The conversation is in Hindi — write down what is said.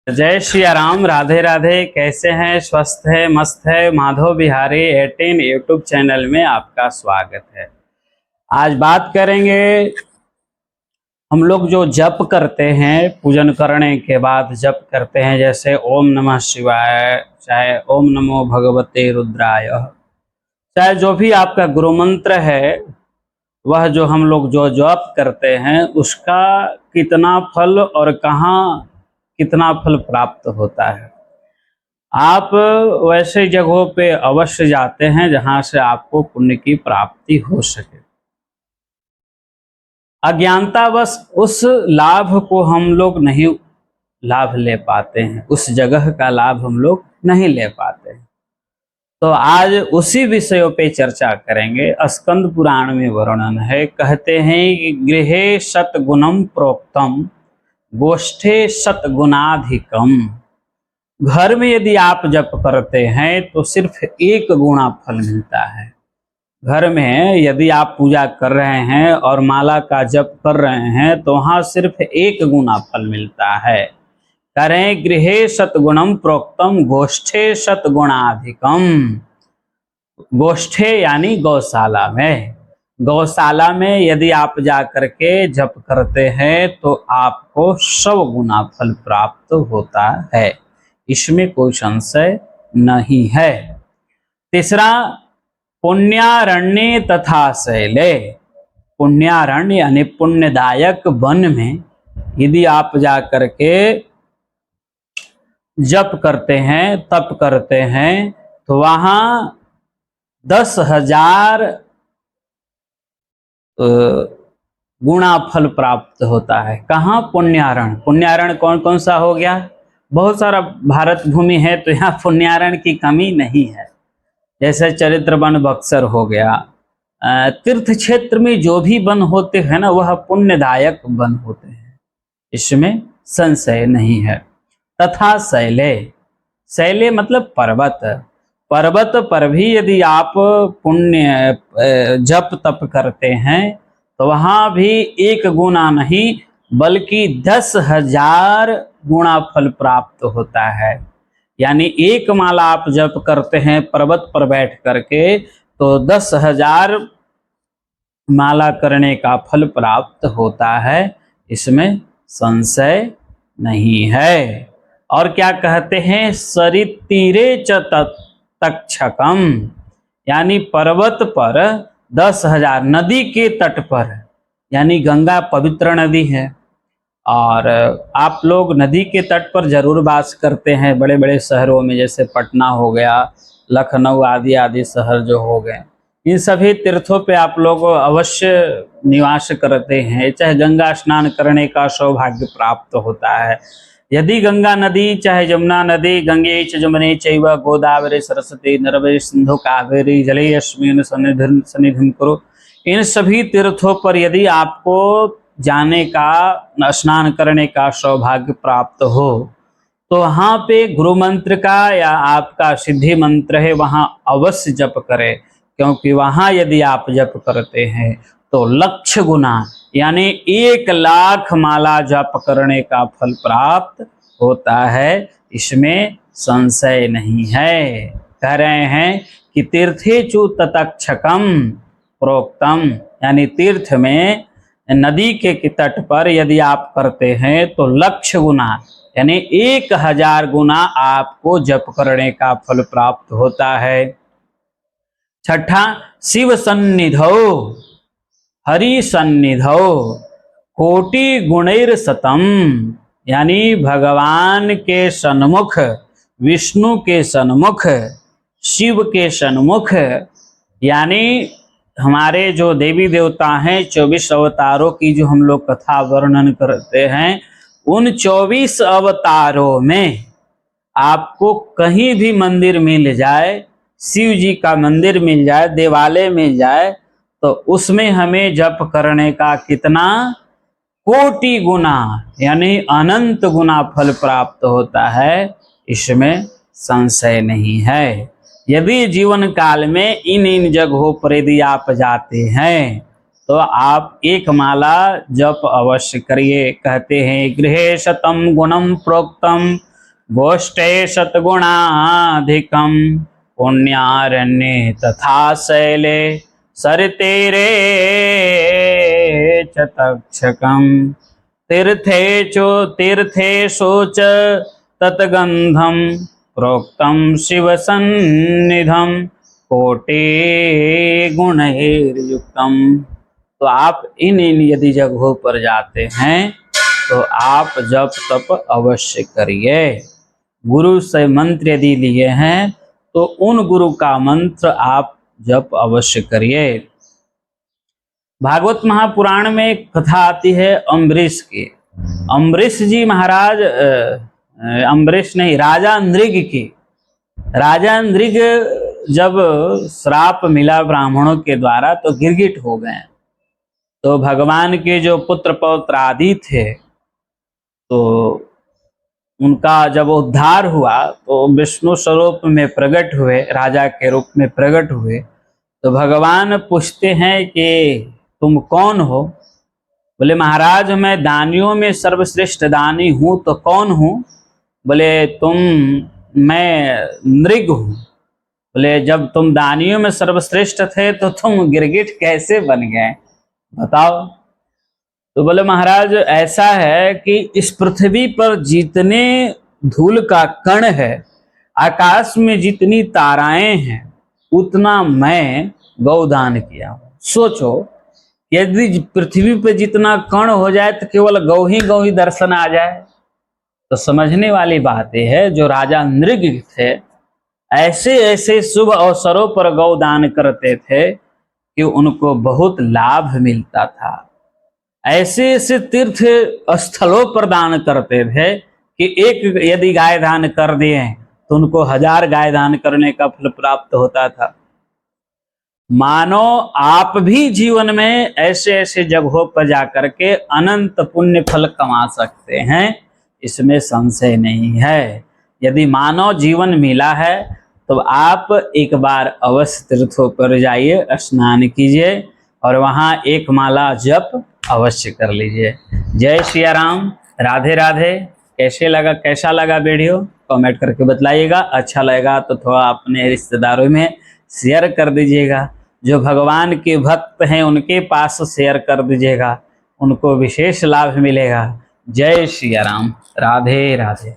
जय श्री राम। राधे राधे। कैसे हैं? स्वस्थ है, मस्त है? माधव बिहारी 18 यूट्यूब चैनल में आपका स्वागत है। आज बात करेंगे, हम लोग जो जप करते हैं, पूजन करने के बाद जप करते हैं, जैसे ओम नमः शिवाय, चाहे ओम नमो भगवते रुद्राय, चाहे जो भी आपका गुरु मंत्र है, वह जो हम लोग जो जप करते हैं उसका कितना फल और कहाँ कितना फल प्राप्त होता है। आप वैसे जगहों पे अवश्य जाते हैं जहां से आपको पुण्य की प्राप्ति हो सके। अज्ञानतावश उस लाभ को हम लोग नहीं लाभ ले पाते हैं, उस जगह का लाभ हम लोग नहीं ले पाते हैं। तो आज उसी विषयों पे चर्चा करेंगे। स्कंद पुराण में वर्णन है, कहते हैं कि गृहे शतगुणम प्रोक्तम गोष्ठे शतगुणाधिकम। घर में यदि आप जप करते हैं तो सिर्फ 1 गुना फल मिलता है। घर में यदि आप पूजा कर रहे हैं और माला का जप कर रहे हैं तो वहाँ सिर्फ 1 गुना फल मिलता है। करें गृहे शतगुणम प्रोक्तम गोष्ठे शतगुणाधिकम। गोष्ठे यानी गौशाला में। गौशाला में यदि आप जा करके जप करते हैं तो आपको 100 गुना फल प्राप्त होता है, इसमें कोई संशय नहीं है। तीसरा, पुण्यारण्य तथा शैले। पुण्यारण्य यानी पुण्यदायक वन में यदि आप जा करके जप करते हैं, तप करते हैं, तो वहां 10,000 गुणा फल प्राप्त होता है। कहाँ? पुण्यारण। पुण्यारण कौन कौन सा हो गया? बहुत सारा भारत भूमि है, तो यहाँ पुण्यारण की कमी नहीं है। जैसे चरित्र वन बक्सर हो गया। तीर्थ क्षेत्र में जो भी वन होते हैं ना, वह पुण्यदायक वन होते हैं, इसमें संशय नहीं है। तथा शैले। शैले मतलब पर्वत। पर्वत पर भी यदि आप पुण्य जप तप करते हैं तो वहां भी 1 गुना नहीं बल्कि 10,000 गुणा फल प्राप्त होता है। यानी 1 माला आप जप करते हैं पर्वत पर बैठ करके तो 10,000 माला करने का फल प्राप्त होता है, इसमें संशय नहीं है। और क्या कहते हैं? सरितीरे च तक्षकम, यानी पर्वत पर 10,000, नदी के तट पर, यानी गंगा पवित्र नदी है और आप लोग नदी के तट पर जरूर वास करते हैं। बड़े बड़े शहरों में जैसे पटना हो गया, लखनऊ आदि आदि शहर जो हो गए, इन सभी तीर्थों पे आप लोग अवश्य निवास करते हैं, चाहे गंगा स्नान करने का सौभाग्य प्राप्त होता है। यदि गंगा नदी, चाहे जमुना नदी, गंगे च जमुने चैव गोदावरी सरस्वती नर्मदे सिंधु कावेरी जलेऽस्मिन् सन्निधिं कुरु, इन सभी तीर्थों पर यदि आपको जाने का, स्नान करने का सौभाग्य प्राप्त हो तो वहाँ पे गुरु मंत्र का या आपका सिद्धि मंत्र है, वहाँ अवश्य जप करें। क्योंकि वहाँ यदि आप जप करते हैं तो 1,00,000 गुना यानी 1,00,000 माला जप करने का फल प्राप्त होता है, इसमें संशय नहीं है। कह रहे हैं कि तीर्थेषु ततक्षकम प्रोक्तम, यानी तीर्थ में नदी के तट पर यदि आप करते हैं तो 1,00,000 गुना यानी 1,000 गुना आपको जप करने का फल प्राप्त होता है। छठा, शिव सन्निधौ हरि सन्निधौ कोटि गुणैर शतम, यानी भगवान के सन्मुख, विष्णु के सन्मुख, शिव के सन्मुख, यानी हमारे जो देवी देवता हैं 24 अवतारों की जो हम लोग कथा वर्णन करते हैं, उन 24 अवतारों में आपको कहीं भी मंदिर मिल जाए, शिव जी का मंदिर मिल जाए, देवालय मिल जाए, तो उसमें हमें जप करने का कितना? कोटि गुना यानी अनंत गुना फल प्राप्त होता है, इसमें संशय नहीं है। यदि जीवन काल में इन जगहों पर यदि आप जाते हैं तो आप 1 माला जप अवश्य करिए। कहते हैं गृहे शतम गुणम प्रोक्तम गोष्ठे शतगुणाधिकं पुण्यारण्ये तथा शैले सरितीरे च तक्षकम् तीर्थेषु च तत्गन्धं प्रोक्तं शिवसन्निधं कोटि गुणैर्युक्तम। तो आप इन यदि जगहों पर जाते हैं तो आप जप तप अवश्य करिए। गुरु से मंत्र यदि लिए हैं तो उन गुरु का मंत्र आप जप अवश्य करिए। भागवत महापुराण में एक कथा आती है अम्बरीश की। अम्बरीश जी महाराज, अम्बरीश नहीं, राजा नृग की। राजा नृग जब श्राप मिला ब्राह्मणों के द्वारा तो गिरगिट हो गए। तो भगवान के जो पुत्र पौत्र आदि थे तो उनका जब उद्धार हुआ तो विष्णु स्वरूप में प्रकट हुए, राजा के रूप में प्रकट हुए। तो भगवान पूछते हैं कि तुम कौन हो? बोले महाराज मैं दानियों में सर्वश्रेष्ठ दानी हूँ। तो कौन हूँ? बोले मैं नृग हूँ। बोले जब तुम दानियों में सर्वश्रेष्ठ थे तो तुम गिरगिट कैसे बन गए, बताओ। तो बोले महाराज ऐसा है कि इस पृथ्वी पर जितने धूल का कण है, आकाश में जितनी ताराएं हैं, उतना मैं गौदान किया हूं। सोचो यदि पृथ्वी पर जितना कण हो जाए तो केवल गौ ही दर्शन आ जाए तो समझने वाली बात यह है। जो राजा नृग थे ऐसे ऐसे शुभ अवसरों पर गौदान करते थे कि उनको बहुत लाभ मिलता था। ऐसे ऐसे तीर्थ स्थलों पर दान करते थे कि एक यदि गाय दान कर दिए तो उनको 1000 गाय दान करने का फल प्राप्त होता था। मानो आप भी जीवन में ऐसे ऐसे जगहों पर जाकर के अनंत पुण्य फल कमा सकते हैं, इसमें संशय नहीं है। यदि मानव जीवन मिला है तो आप एक बार अवश्य तीर्थों पर जाइए, स्नान कीजिए और वहाँ एक माला जप अवश्य कर लीजिए। जय सिया राम, राधे राधे। कैसा लगा वीडियो कमेंट करके बतलाइएगा। अच्छा लगेगा तो थोड़ा अपने रिश्तेदारों में शेयर कर दीजिएगा। जो भगवान के भक्त हैं उनके पास शेयर कर दीजिएगा, उनको विशेष लाभ मिलेगा। जय सिया राम, राधे राधे।